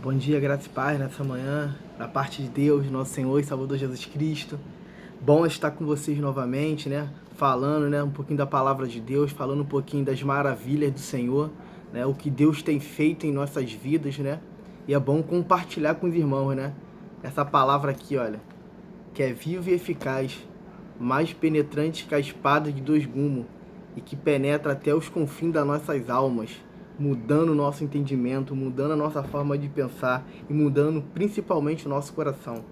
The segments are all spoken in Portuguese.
Bom dia, graça e paz nessa manhã, da parte de Deus, nosso Senhor e Salvador Jesus Cristo. Bom estar com vocês novamente, né? Falando, né, um pouquinho da palavra de Deus, falando um pouquinho das maravilhas do Senhor, né? O que Deus tem feito em nossas vidas, né? E é bom compartilhar com os irmãos, né? Essa palavra aqui, olha, que é viva e eficaz, mais penetrante que a espada de dois gumes, e que penetra até os confins das nossas almas, mudando o nosso entendimento, mudando a nossa forma de pensar e mudando principalmente o nosso coração.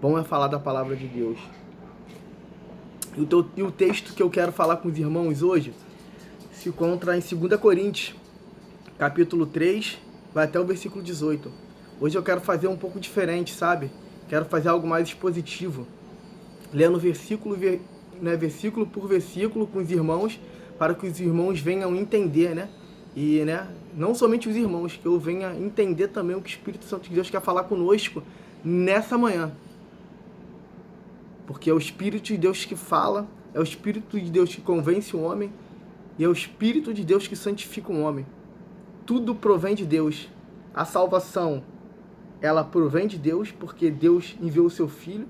Bom é falar da palavra de Deus. E o texto que eu quero falar com os irmãos hoje se encontra em 2 Coríntios, capítulo 3, vai até o versículo 18. Hoje eu quero fazer um pouco diferente, sabe? Quero fazer algo mais expositivo, lendo versículo por versículo com os irmãos, para que os irmãos venham entender, né? E, né, não somente os irmãos, que eu venha entender também o que o Espírito Santo de Deus quer falar conosco nessa manhã. Porque é o Espírito de Deus que fala, é o Espírito de Deus que convence o homem, e é o Espírito de Deus que santifica o homem. Tudo provém de Deus. A salvação, ela provém de Deus, porque Deus enviou o seu Filho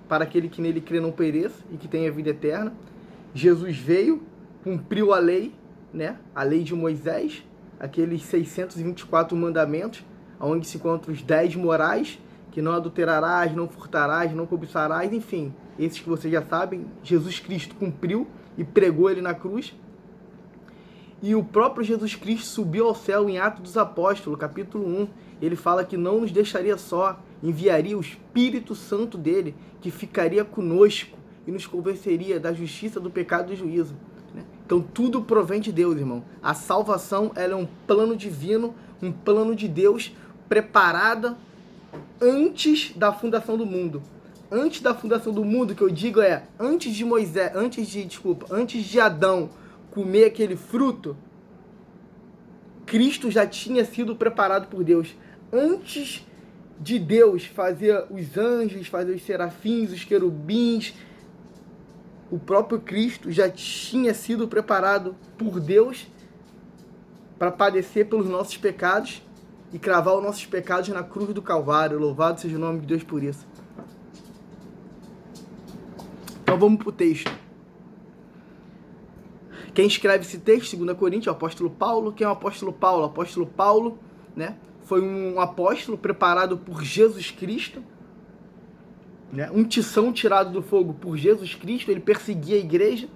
para aquele que nele crê não pereça e que tenha vida eterna. Jesus veio, cumpriu a lei, né? A lei de Moisés, aqueles 624 mandamentos, onde se encontram os 10 morais, que não adulterarás, não furtarás, não cobiçarás, enfim, esses que vocês já sabem, Jesus Cristo cumpriu e pregou ele na cruz. E o próprio Jesus Cristo subiu ao céu em Atos dos Apóstolos, capítulo 1. Ele fala que não nos deixaria só, enviaria o Espírito Santo dele, que ficaria conosco e nos convenceria da justiça, do pecado e do juízo. Então tudo provém de Deus, irmão. A salvação, ela é um plano divino, um plano de Deus preparada antes da fundação do mundo. Antes da fundação do mundo, que eu digo é, antes de Adão comer aquele fruto, Cristo já tinha sido preparado por Deus. Antes de Deus fazer os anjos, fazer os serafins, os querubins, o próprio Cristo já tinha sido preparado por Deus para padecer pelos nossos pecados e cravar os nossos pecados na cruz do Calvário. Louvado seja o nome de Deus por isso. Então vamos para o texto. Quem escreve esse texto, 2 Coríntios, é o apóstolo Paulo. Quem é o apóstolo Paulo? O apóstolo Paulo, né, foi um apóstolo preparado por Jesus Cristo, né, um tição tirado do fogo por Jesus Cristo. Ele perseguia a igreja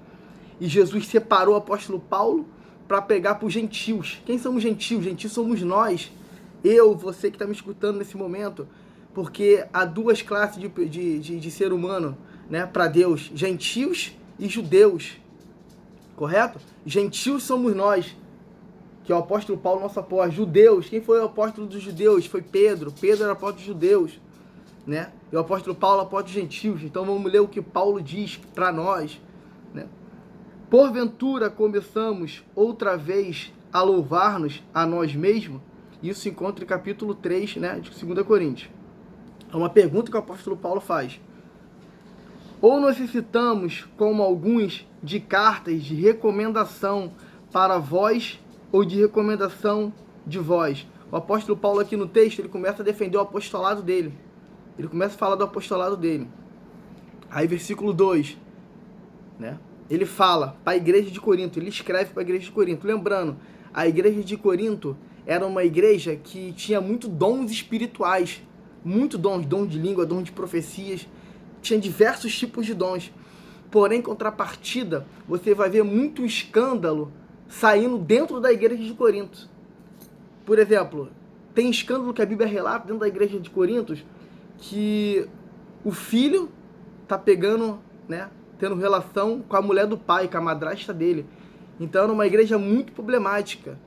e Jesus separou o apóstolo Paulo para pegar para os gentios. Quem são os gentios? Gentios somos nós, eu, você que está me escutando nesse momento, porque há duas classes de ser humano, né, para Deus: gentios e judeus, correto? Gentios somos nós, que é o apóstolo Paulo, nosso apóstolo. Judeus, quem foi o apóstolo dos judeus? Foi Pedro. Pedro era apóstolo dos judeus, né? E o apóstolo Paulo, apóstolo dos gentios. Então vamos ler o que Paulo diz para nós, né? Porventura começamos outra vez a louvar-nos a nós mesmos? Isso se encontra em capítulo 3, né, de 2 Coríntios. É uma pergunta que o apóstolo Paulo faz. Ou necessitamos, como alguns, de cartas de recomendação para vós ou de recomendação de vós? O apóstolo Paulo aqui no texto, ele começa a defender o apostolado dele. Ele começa a falar do apostolado dele. Aí versículo 2, né? Ele fala para a igreja de Corinto, ele escreve para a igreja de Corinto. Lembrando, a igreja de Corinto era uma igreja que tinha muito dons espirituais, muito dons de língua, dons de profecias, tinha diversos tipos de dons. Porém, em contrapartida, você vai ver muito escândalo saindo dentro da igreja de Corinto. Por exemplo, tem escândalo que a Bíblia relata dentro da igreja de Corinto, que o filho tá pegando, né, tendo relação com a mulher do pai, com a madrasta dele. Então era uma igreja muito problemática,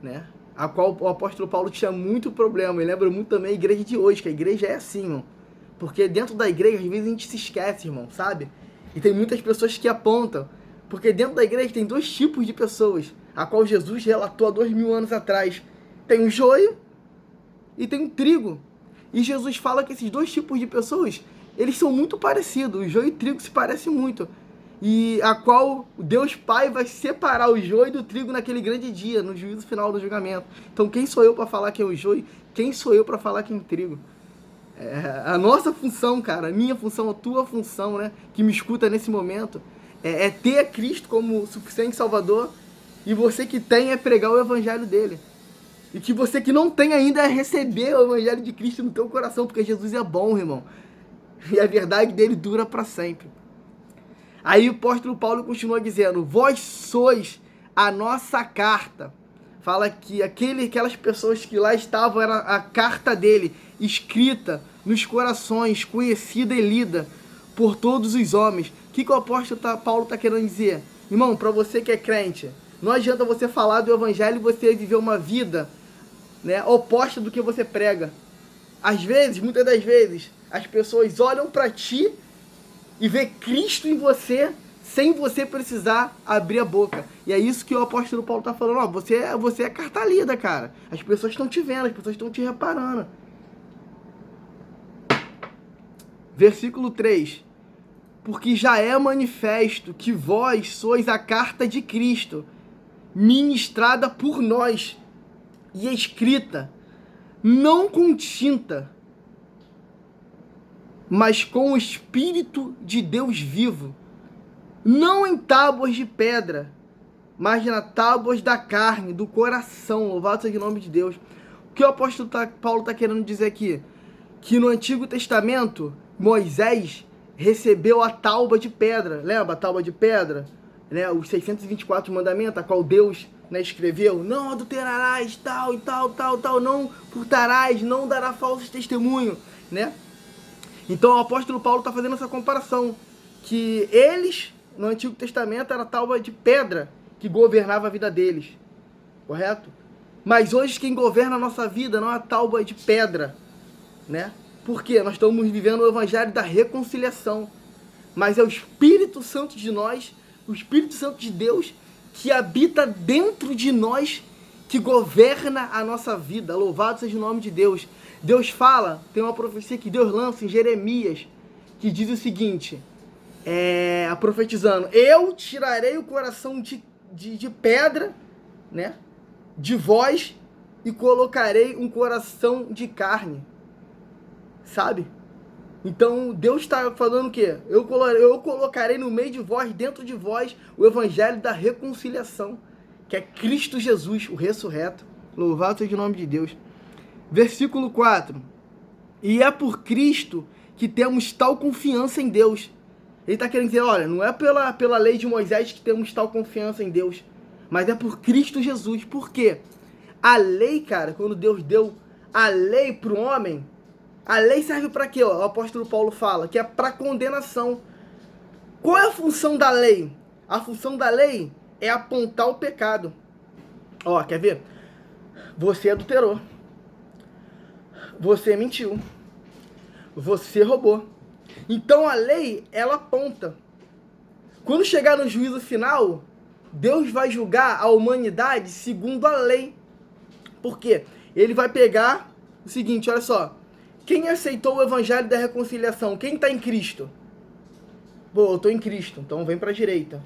né, a qual o apóstolo Paulo tinha muito problema. E lembra muito também a igreja de hoje, que a igreja é assim, irmão. Porque dentro da igreja, às vezes a gente se esquece, irmão, sabe? E tem muitas pessoas que apontam. Porque dentro da igreja tem dois tipos de pessoas, a qual Jesus relatou há 2000 anos atrás. Tem o joio e tem o trigo. E Jesus fala que esses dois tipos de pessoas, eles são muito parecidos. O joio e o trigo se parecem muito. e a qual Deus Pai vai separar o joio do trigo naquele grande dia, no juízo final do julgamento. Então quem sou eu para falar quem é o joio? Quem sou eu para falar quem é o trigo? A nossa função, cara, a minha função, a tua função, né, que me escuta nesse momento, é ter a Cristo como suficiente Salvador, e você que tem é pregar o evangelho dele. E que você que não tem ainda é receber o evangelho de Cristo no teu coração, porque Jesus é bom, irmão. E a verdade dele dura para sempre. Aí o apóstolo Paulo continua dizendo: vós sois a nossa carta. Fala que aquelas pessoas que lá estavam, era a carta dele, escrita nos corações, conhecida e lida por todos os homens. O que o apóstolo Paulo está querendo dizer? Irmão, para você que é crente, não adianta você falar do evangelho e você viver uma vida, né, oposta do que você prega. Às vezes, muitas das vezes, as pessoas olham para ti e vê Cristo em você, sem você precisar abrir a boca. E é isso que o apóstolo Paulo está falando. Ó, você é carta lida, cara. As pessoas estão te vendo, as pessoas estão te reparando. Versículo 3. Porque já é manifesto que vós sois a carta de Cristo, ministrada por nós e escrita, não com tinta, mas com o Espírito de Deus vivo, não em tábuas de pedra, mas nas tábuas da carne, do coração. Louvado seja o nome de Deus. O que o apóstolo Paulo está querendo dizer aqui? Que no Antigo Testamento, Moisés recebeu a tábua de pedra. Lembra a tábua de pedra? Né? Os 624 mandamentos, a qual Deus, né, escreveu: não adulterarás, tal e tal, tal, tal, não furtarás, não dará falso testemunho, né? Então o apóstolo Paulo está fazendo essa comparação, que eles, no Antigo Testamento, era a tábua de pedra que governava a vida deles, correto? Mas hoje quem governa a nossa vida não é a tábua de pedra, né? Porque nós estamos vivendo o evangelho da reconciliação, mas é o Espírito Santo de nós, o Espírito Santo de Deus, que habita dentro de nós, que governa a nossa vida. Louvado seja o nome de Deus. Deus fala, tem uma profecia que Deus lança em Jeremias, que diz o seguinte, profetizando: eu tirarei o coração de pedra, né, de vós, e colocarei um coração de carne. Sabe? Então Deus está falando o quê? Eu colocarei no meio de vós, dentro de vós, o evangelho da reconciliação, que é Cristo Jesus, o ressurreto. Louvado seja o nome de Deus. Versículo 4. E é por Cristo que temos tal confiança em Deus. Ele está querendo dizer, olha, não é pela lei de Moisés que temos tal confiança em Deus, mas é por Cristo Jesus. Por quê? A lei, cara, quando Deus deu a lei para o homem, a lei serve para quê? O apóstolo Paulo fala que é para condenação. Qual é a função da lei? A função da lei é apontar o pecado. Ó, quer ver? Você adulterou. Você mentiu. Você roubou. Então a lei, ela aponta. Quando chegar no juízo final, Deus vai julgar a humanidade segundo a lei. Por quê? Ele vai pegar o seguinte, olha só. Quem aceitou o evangelho da reconciliação? Quem está em Cristo? Pô, eu estou em Cristo, então vem para a direita.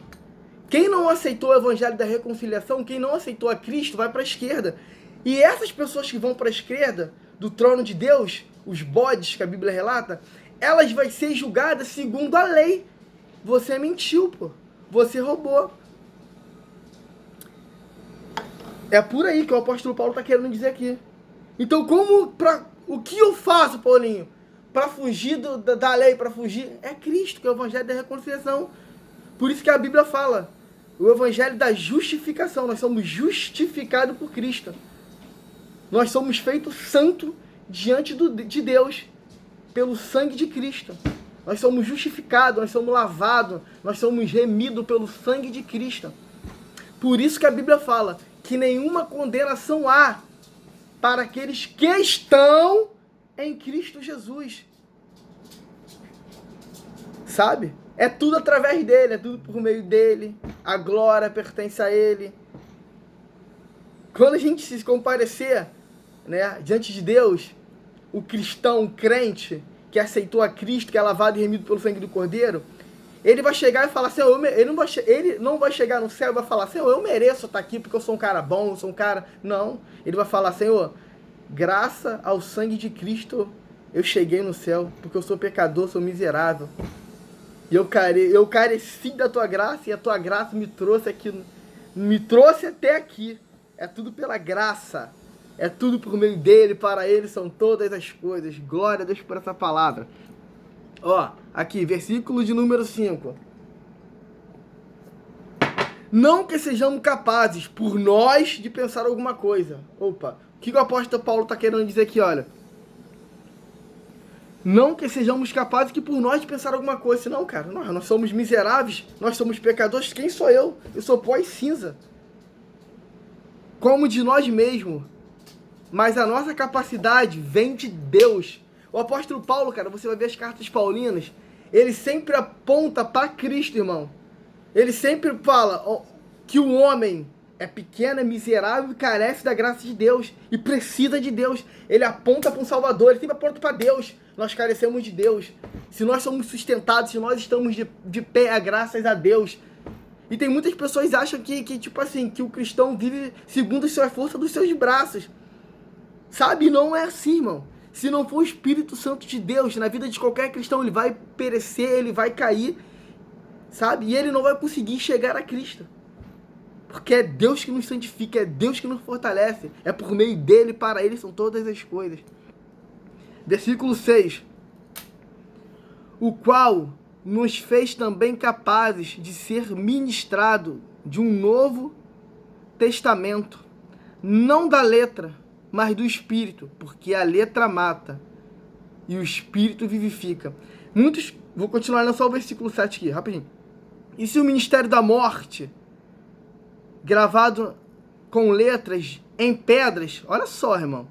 Quem não aceitou o evangelho da reconciliação, quem não aceitou a Cristo, vai para a esquerda. E essas pessoas que vão para a esquerda, do trono de Deus, os bodes que a Bíblia relata, elas vão ser julgadas segundo a lei. Você mentiu, pô. Você roubou. É por aí que o apóstolo Paulo está querendo dizer aqui. Então, o que eu faço, Paulinho, para fugir da lei, para fugir? É Cristo, que é o evangelho da reconciliação. Por isso que a Bíblia fala, o evangelho da justificação. Nós somos justificados por Cristo. Nós somos feitos santos diante de Deus, pelo sangue de Cristo. Nós somos justificados, nós somos lavados, nós somos remidos pelo sangue de Cristo. Por isso que a Bíblia fala que nenhuma condenação há para aqueles que estão em Cristo Jesus. Sabe? É tudo através dele, é tudo por meio dele. A glória pertence a ele. Quando a gente se comparecer, né, diante de Deus, o cristão, o crente, que aceitou a Cristo, que é lavado e remido pelo sangue do Cordeiro, Ele vai chegar e falar, Senhor, ele não vai chegar no céu e vai falar, Senhor, eu mereço estar aqui porque eu sou um cara bom, eu sou um cara... Não, ele vai falar, Senhor, graça ao sangue de Cristo eu cheguei no céu, porque eu sou pecador, sou miserável. E eu careci da tua graça, e a tua graça me trouxe até aqui. É tudo pela graça. É tudo por meio dele, para ele são todas as coisas. Glória a Deus por essa palavra. Ó, aqui, versículo de número 5. Não que sejamos capazes, por nós, de pensar alguma coisa. Opa, o que o apóstolo Paulo está querendo dizer aqui, olha? Não que sejamos capazes que por nós de pensar alguma coisa. Senão, cara, nós somos miseráveis, nós somos pecadores. Quem sou eu? Eu sou pó e cinza. Como de nós mesmos. Mas a nossa capacidade vem de Deus. O apóstolo Paulo, cara, você vai ver as cartas paulinas, ele sempre aponta para Cristo, irmão. Ele sempre fala que o homem é pequeno, é miserável e carece da graça de Deus. E precisa de Deus. Ele aponta para um Salvador, ele sempre aponta para Deus. Nós carecemos de Deus. Se nós somos sustentados, se nós estamos de pé, é graças a Deus. E tem muitas pessoas que acham que, tipo assim, que o cristão vive segundo a força dos seus braços. Sabe? Não é assim, irmão. Se não for o Espírito Santo de Deus, na vida de qualquer cristão, ele vai perecer, ele vai cair, sabe? E ele não vai conseguir chegar a Cristo. Porque é Deus que nos santifica, é Deus que nos fortalece. É por meio dele, para ele, são todas as coisas. Versículo 6. O qual nos fez também capazes de ser ministrado de um novo testamento, não da letra, mas do Espírito, porque a letra mata e o Espírito vivifica. Vou continuar lendo só o versículo 7 aqui, rapidinho. E se o ministério da morte, gravado com letras em pedras, olha só, irmão,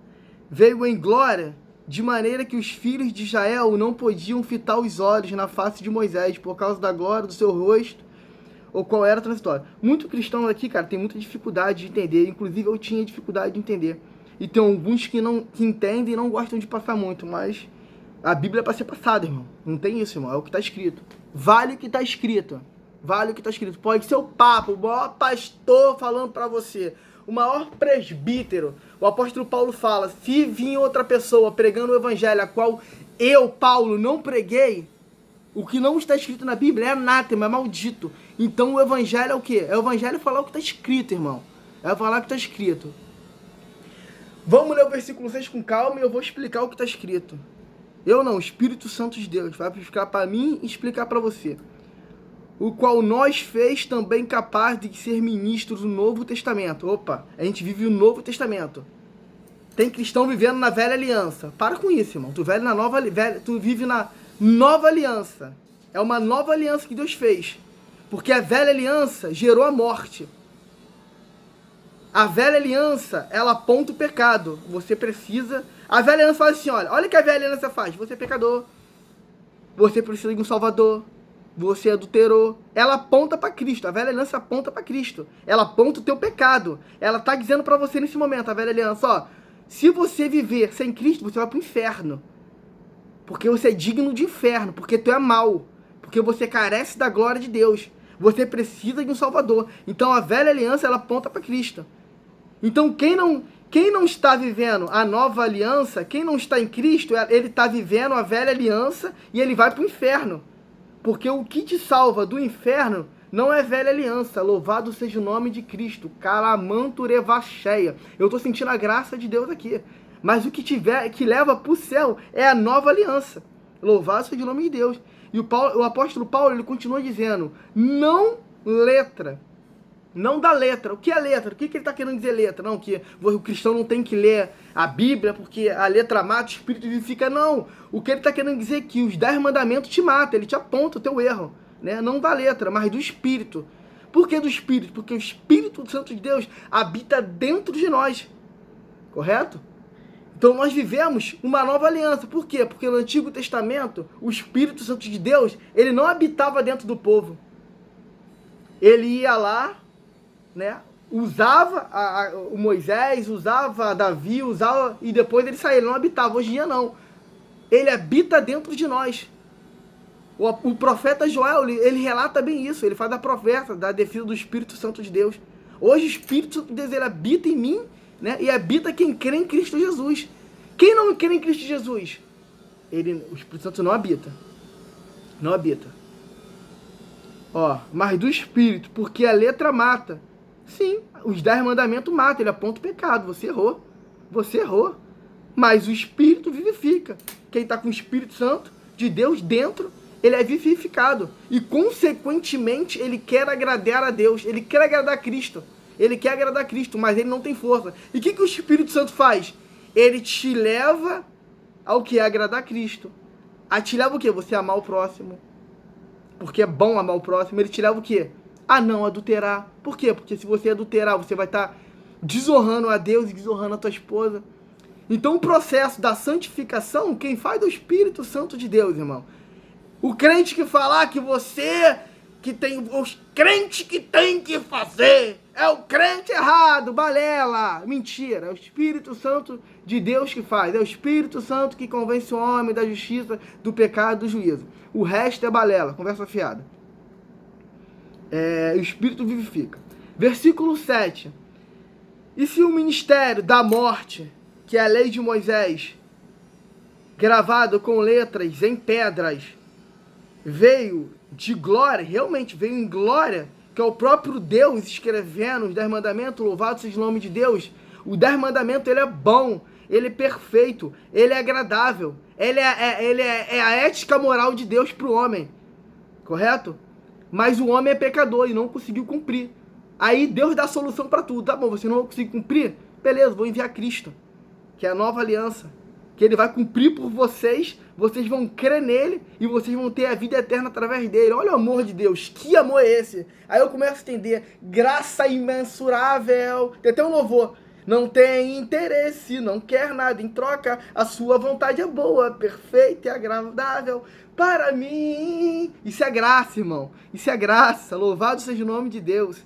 veio em glória, de maneira que os filhos de Israel não podiam fitar os olhos na face de Moisés, por causa da glória do seu rosto, ou qual era transitório. Muito cristão aqui, cara, tem muita dificuldade de entender, inclusive eu tinha dificuldade de entender. E tem alguns que entendem e não gostam de passar muito, mas a Bíblia é para ser passada, irmão. Não tem isso, irmão, é o que está escrito. Vale o que está escrito. Vale o que está escrito. Pode ser o Papa, o maior pastor falando para você, o maior presbítero. O apóstolo Paulo fala, se vir outra pessoa pregando o evangelho, a qual eu, Paulo, não preguei, o que não está escrito na Bíblia é anátema, é maldito. Então o evangelho é o quê? É o evangelho falar o que está escrito, irmão. É falar o que está escrito. Vamos ler o versículo 6 com calma e eu vou explicar o que está escrito. Eu não, o Espírito Santo de Deus vai explicar para mim e explicar para você. O qual nós fez também capaz de ser ministros do Novo Testamento. Opa, a gente vive o Novo Testamento. Tem cristão vivendo na Velha Aliança. Para com isso, irmão. Tu vive na Nova Aliança. É uma nova aliança que Deus fez. Porque a Velha Aliança gerou a morte. A Velha Aliança, ela aponta o pecado. Você precisa... A Velha Aliança faz assim, olha o que a Velha Aliança faz. Você é pecador. Você precisa de um Salvador. Você adulterou. Ela aponta para Cristo. A Velha Aliança aponta para Cristo. Ela aponta o teu pecado. Ela está dizendo para você nesse momento, a Velha Aliança, se você viver sem Cristo, você vai para o inferno. Porque você é digno de inferno. Porque tu é mau. Porque você carece da glória de Deus. Você precisa de um Salvador. Então a Velha Aliança, ela aponta para Cristo. Então quem não está vivendo a nova aliança, quem não está em Cristo, ele está vivendo a velha aliança e ele vai para o inferno. Porque o que te salva do inferno não é velha aliança. Louvado seja o nome de Cristo. Calamanturevacheia. Eu estou sentindo a graça de Deus aqui. Mas o que leva para o céu é a nova aliança. Louvado seja o nome de Deus. E o apóstolo Paulo, ele continua dizendo, não letra. Não da letra. O que é letra? O que ele está querendo dizer letra? Não, que o cristão não tem que ler a Bíblia porque a letra mata, o Espírito vivifica. Não. O que ele está querendo dizer é que os 10 mandamentos te matam, ele te aponta o teu erro. Né? Não da letra, mas do Espírito. Por que do Espírito? Porque o Espírito Santo de Deus habita dentro de nós. Correto? Então nós vivemos uma nova aliança. Por quê? Porque no Antigo Testamento, o Espírito Santo de Deus, ele não habitava dentro do povo. Ele ia lá, né? Usava o Moisés, usava Davi, e depois ele saía, ele não habitava. Hoje em dia não. Ele habita dentro de nós. O profeta Joel, ele relata bem isso, ele faz a profeta da defesa do Espírito Santo de Deus. Hoje o Espírito Santo de Deus, ele habita em mim, né? E habita quem crê em Cristo Jesus. Quem não crê em Cristo Jesus? O Espírito Santo não habita. Não habita. Ó, mas do Espírito, porque a letra mata. Sim, os 10 mandamentos matam, ele aponta o pecado, você errou. Você errou. Mas o Espírito vivifica. Quem está com o Espírito Santo de Deus dentro, ele é vivificado. E, consequentemente, ele quer agradar a Deus. Ele quer agradar a Cristo. Ele quer agradar a Cristo, mas ele não tem força. E o que o Espírito Santo faz? Ele te leva ao que é agradar a Cristo. Aí te leva o quê? Você amar o próximo. Porque é bom amar o próximo. Ele te leva o quê? A não adulterar. Por quê? Porque se você adulterar, você vai estar desonrando a Deus e desonrando a tua esposa. Então o processo da santificação, quem faz é o Espírito Santo de Deus, irmão. O crente que falar que você, que tem os crentes que tem que fazer, é o crente errado, balela, mentira. É o Espírito Santo de Deus que faz. É o Espírito Santo que convence o homem da justiça, do pecado, do juízo. O resto é balela, conversa fiada. O Espírito vivifica. Versículo 7. E se o ministério da morte, que é a lei de Moisés, gravado com letras em pedras, veio de glória, realmente veio em glória, que é o próprio Deus escrevendo os 10 mandamentos, louvado seja o nome de Deus. O 10 mandamentos, ele é bom, ele é perfeito, ele é agradável, ele é a ética moral de Deus para o homem, correto? Mas o homem é pecador e não conseguiu cumprir. Aí Deus dá a solução para tudo. Tá bom, você não vai conseguir cumprir? Beleza, vou enviar Cristo, que é a nova aliança, que ele vai cumprir por vocês, vocês vão crer nele e vocês vão ter a vida eterna através dele. Olha o amor de Deus, que amor é esse? Aí eu começo a entender, graça imensurável, tem até um louvor, não tem interesse, não quer nada em troca, a sua vontade é boa, perfeita e agradável para mim. Isso é graça, irmão, isso é graça, louvado seja o nome de Deus.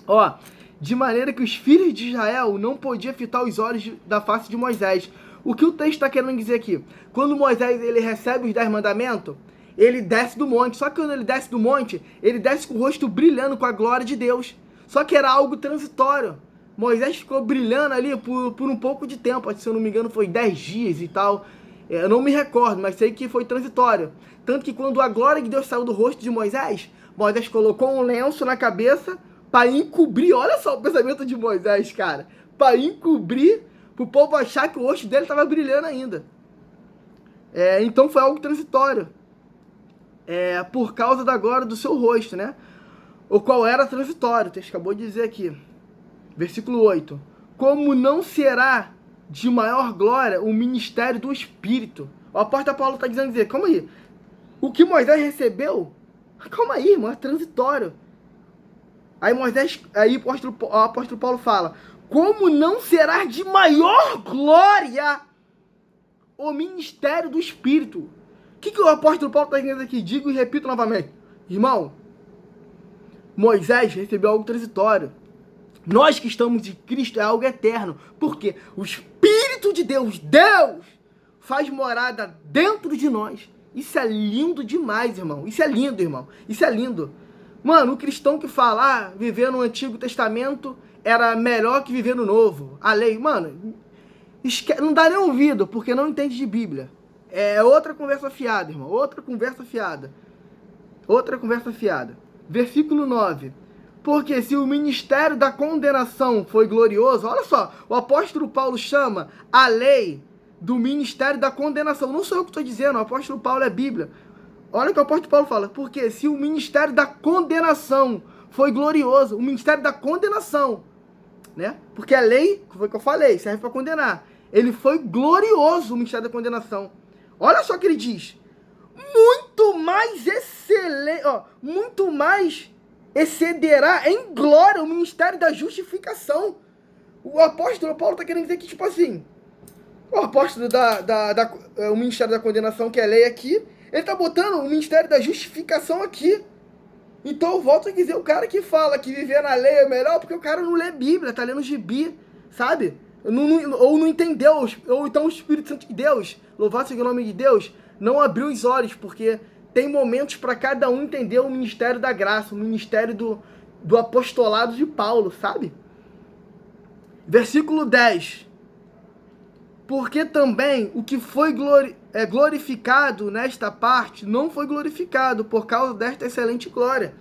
Ó, de maneira que os filhos de Israel não podiam fitar os olhos da face de Moisés. O que o texto está querendo dizer aqui? Quando Moisés ele recebe os 10 mandamentos, ele desce do monte. Só que quando ele desce do monte, ele desce com o rosto brilhando com a glória de Deus. Só que era algo transitório. Moisés ficou brilhando ali por um pouco de tempo. Se eu não me engano foi 10 dias e tal. Eu não me recordo, mas sei que foi transitório. Tanto que quando a glória de Deus saiu do rosto de Moisés, Moisés colocou um lenço na cabeça para encobrir. Olha só o pensamento de Moisés, cara. Para encobrir, para o povo achar que o rosto dele estava brilhando ainda. Então foi algo transitório. Por causa da glória do seu rosto, né? O qual era transitório. O texto acabou de dizer aqui. Versículo 8. Como não será de maior glória o ministério do Espírito? O apóstolo Paulo está dizendo, calma aí. O que Moisés recebeu, calma aí, irmão, é transitório. Aí o apóstolo Paulo fala, como não será de maior glória o ministério do Espírito? O que o apóstolo Paulo está dizendo aqui? Digo e repito novamente. Irmão, Moisés recebeu algo transitório. Nós que estamos de Cristo é algo eterno. Porque o Espírito de Deus, faz morada dentro de nós. Isso é lindo demais, irmão. Isso é lindo, irmão. Isso é lindo. Mano, o cristão que fala, viver no Antigo Testamento era melhor que viver no Novo. A lei, mano, não dá nem ouvido, porque não entende de Bíblia. É outra conversa fiada, irmão. Outra conversa fiada. Outra conversa fiada. Versículo 9. Porque se o ministério da condenação foi glorioso, olha só, o apóstolo Paulo chama a lei do ministério da condenação. Não sou eu que estou dizendo, o apóstolo Paulo é Bíblia. Olha o que o apóstolo Paulo fala. Porque se o ministério da condenação foi glorioso, o ministério da condenação, né? Porque a lei, foi o que eu falei, serve para condenar. Ele foi glorioso, o ministério da condenação. Olha só o que ele diz. Muito mais excelente, muito mais excederá em glória o ministério da justificação. O apóstolo Paulo está querendo dizer que, tipo assim, o apóstolo o ministério da condenação, que é a lei aqui, ele está botando o ministério da justificação aqui. Então eu volto a dizer, o cara que fala que viver na lei é melhor, porque o cara não lê Bíblia, tá lendo gibi, sabe? Ou não entendeu, ou então o Espírito Santo de Deus, louvado seja o nome de Deus, não abriu os olhos, porque tem momentos para cada um entender o ministério da graça, o ministério do apostolado de Paulo, sabe? Versículo 10. Porque também o que foi glorificado nesta parte não foi glorificado por causa desta excelente glória.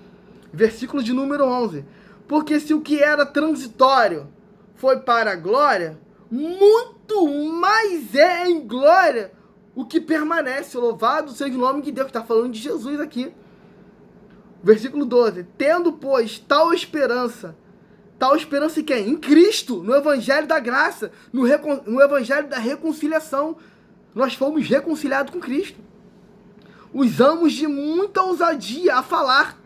Versículo de número 11. Porque se o que era transitório foi para a glória, muito mais é em glória o que permanece. Louvado seja o nome de Deus. Está falando de Jesus aqui. Versículo 12. Tendo, pois, tal esperança em quem? Em Cristo, no Evangelho da graça, no Evangelho da reconciliação. Nós fomos reconciliados com Cristo. Usamos de muita ousadia a falar.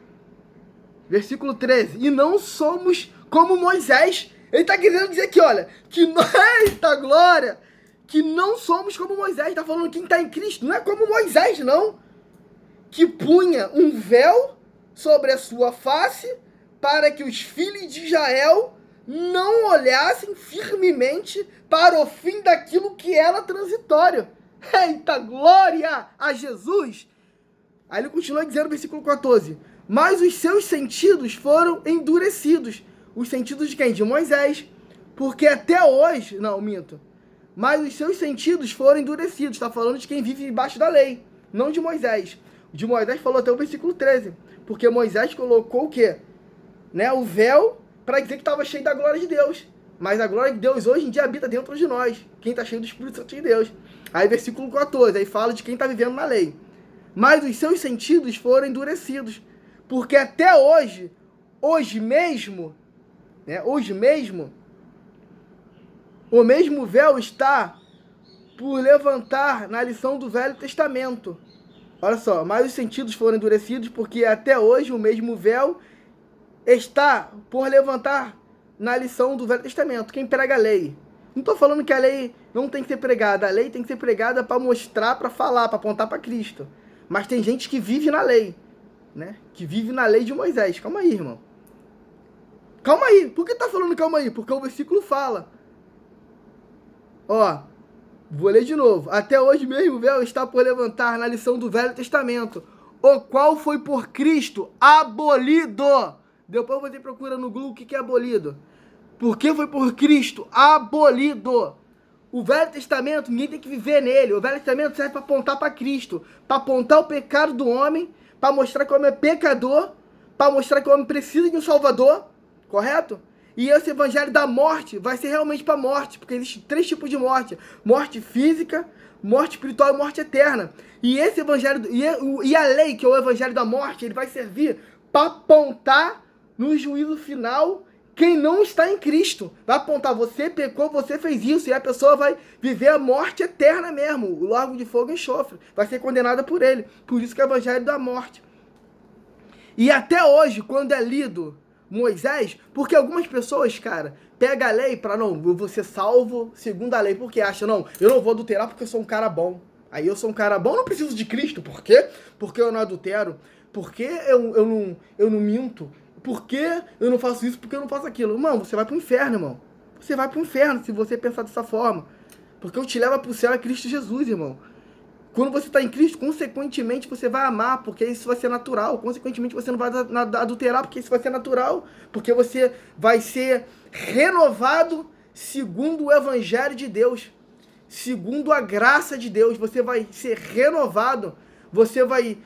Versículo 13. E não somos como Moisés. Ele está querendo dizer que, olha, que nós, da glória, que não somos como Moisés. Está falando quem está em Cristo. Não é como Moisés, não. Que punha um véu sobre a sua face para que os filhos de Israel não olhassem firmemente para o fim daquilo que era transitório. Eita, glória a Jesus! Aí ele continua dizendo no versículo 14. Mas os seus sentidos foram endurecidos. Os sentidos de quem? De Moisés. Porque até hoje... Não, minto. Mas os seus sentidos foram endurecidos. Está falando de quem vive debaixo da lei. Não de Moisés. De Moisés falou até o versículo 13. Porque Moisés colocou o quê? Né, o véu para dizer que estava cheio da glória de Deus. Mas a glória de Deus hoje em dia habita dentro de nós. Quem está cheio do Espírito Santo de Deus. Aí versículo 14. Aí fala de quem está vivendo na lei. Mas os seus sentidos foram endurecidos. Porque até hoje mesmo, né, o mesmo véu está por levantar na lição do Velho Testamento. Olha só, mas os sentidos foram endurecidos porque até hoje o mesmo véu está por levantar na lição do Velho Testamento. Quem prega a lei. Não estou falando que a lei não tem que ser pregada. A lei tem que ser pregada para mostrar, para falar, para apontar para Cristo. Mas tem gente que vive na lei. Né? Que vive na lei de Moisés. Calma aí, irmão. Calma aí. Por que tá falando calma aí? Porque o versículo fala. Ó, vou ler de novo. Até hoje mesmo o véu está por levantar na lição do Velho Testamento, o qual foi por Cristo abolido. Depois você procura no Google o que é abolido. Porque foi por Cristo abolido. O Velho Testamento, ninguém tem que viver nele. O Velho Testamento serve para apontar para Cristo. Para apontar o pecado do homem. Para mostrar que o homem é pecador. Para mostrar que o homem precisa de um Salvador. Correto? E esse evangelho da morte vai ser realmente para a morte. Porque existem 3 tipos de morte. Morte física, morte espiritual e morte eterna. E esse evangelho... E a lei, que é o evangelho da morte, ele vai servir para apontar no juízo final quem não está em Cristo. Vai apontar, você pecou, você fez isso. E a pessoa vai viver a morte eterna mesmo. O lago de fogo e enxofre. Vai ser condenada por ele. Por isso que é o evangelho da morte. E até hoje, quando é lido Moisés, porque algumas pessoas, cara, pegam a lei para, não, eu vou ser salvo segundo a lei. Porque acha, não, eu não vou adulterar porque eu sou um cara bom. Aí eu sou um cara bom, não preciso de Cristo. Por quê? Porque eu não adultero. Porque eu não minto. Por que eu não faço isso? Porque eu não faço aquilo? Irmão, você vai pro inferno, irmão. Você vai pro inferno se você pensar dessa forma. Porque o que te leva pro céu é Cristo Jesus, irmão. Quando você está em Cristo, consequentemente você vai amar, porque isso vai ser natural. Consequentemente você não vai adulterar, porque isso vai ser natural. Porque você vai ser renovado segundo o Evangelho de Deus. Segundo a graça de Deus. Você vai ser renovado. Você vai...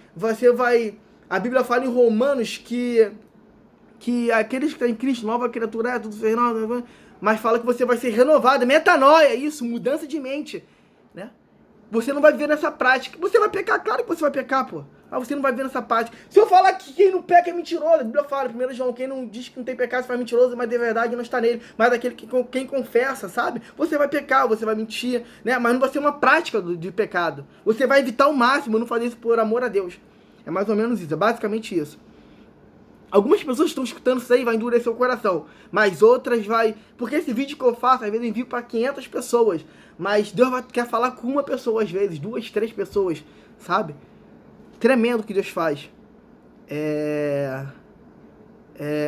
A Bíblia fala em Romanos que aqueles que estão em Cristo, nova criatura, é tudo fenomenal, mas fala que você vai ser renovado, metanoia, isso, mudança de mente, né? Você não vai viver nessa prática, você vai pecar, claro que você vai pecar, pô, mas você não vai viver nessa prática. Se eu falar que quem não peca é mentiroso, a Bíblia fala, 1 João, quem não diz que não tem pecado, se faz mentiroso, mas de verdade não está nele, mas aquele quem confessa, sabe? Você vai pecar, você vai mentir, né? Mas não vai ser uma prática de pecado, você vai evitar ao máximo, não fazer isso por amor a Deus, é mais ou menos isso, é basicamente isso. Algumas pessoas estão escutando isso aí, vai endurecer o coração. Mas outras vai... Porque esse vídeo que eu faço, às vezes eu envio para 500 pessoas. Mas Deus quer falar com uma pessoa, às vezes. 2, 3 pessoas, sabe? Tremendo o que Deus faz.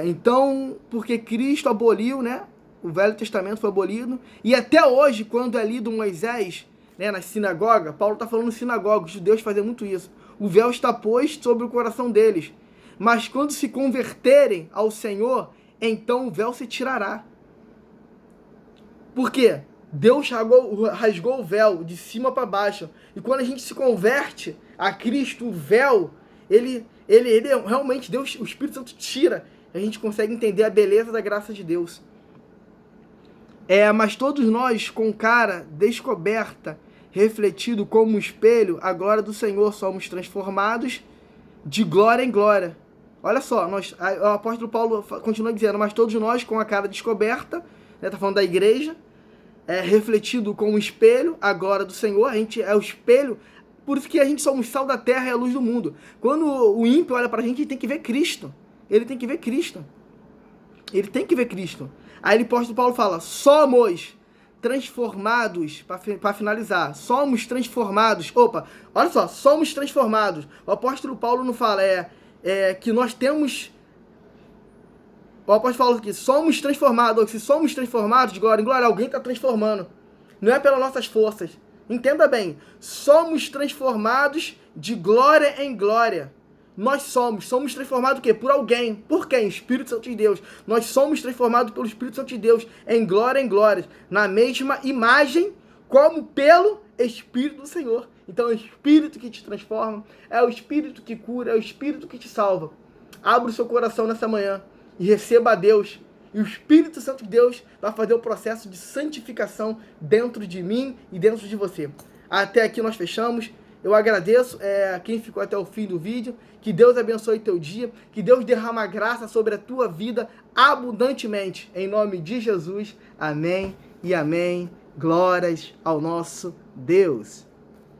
Então, porque Cristo aboliu, né? O Velho Testamento foi abolido. E até hoje, quando é lido Moisés, né, na sinagoga, Paulo está falando sinagoga, os judeus fazem muito isso. o véu está posto sobre o coração deles. Mas quando se converterem ao Senhor, então o véu se tirará. Por quê? Deus rasgou o véu de cima para baixo. E quando a gente se converte a Cristo, o véu, ele realmente, Deus, o Espírito Santo tira. A gente consegue entender a beleza da graça de Deus. Mas todos nós, com cara descoberta, refletido como um espelho, a glória do Senhor, somos transformados de glória em glória. Olha só, o apóstolo Paulo continua dizendo, mas todos nós, com a cara descoberta, está falando da igreja, refletido como um espelho, a glória do Senhor, a gente é o espelho, por isso que a gente somos sal da terra e a luz do mundo. Quando o ímpio olha para a gente, ele tem que ver Cristo. Ele tem que ver Cristo. Ele tem que ver Cristo. Aí o apóstolo Paulo fala, somos transformados, para finalizar, somos transformados, olha só, somos transformados. O apóstolo Paulo não fala, que nós temos, o apóstolo fala que somos transformados, ou que se somos transformados de glória em glória, alguém está transformando. Não é pelas nossas forças. Entenda bem, somos transformados de glória em glória. Nós somos transformados o quê? Por alguém. Por quem? Espírito Santo de Deus. Nós somos transformados pelo Espírito Santo de Deus em glória, na mesma imagem, como pelo Espírito do Senhor. Então é o Espírito que te transforma, é o Espírito que cura, é o Espírito que te salva. Abra o seu coração nessa manhã e receba a Deus. E o Espírito Santo de Deus vai fazer o processo de santificação dentro de mim e dentro de você. Até aqui nós fechamos. Eu agradeço quem ficou até o fim do vídeo. Que Deus abençoe teu dia. Que Deus derrama graça sobre a tua vida abundantemente. Em nome de Jesus. Amém e amém. Glórias ao nosso Deus.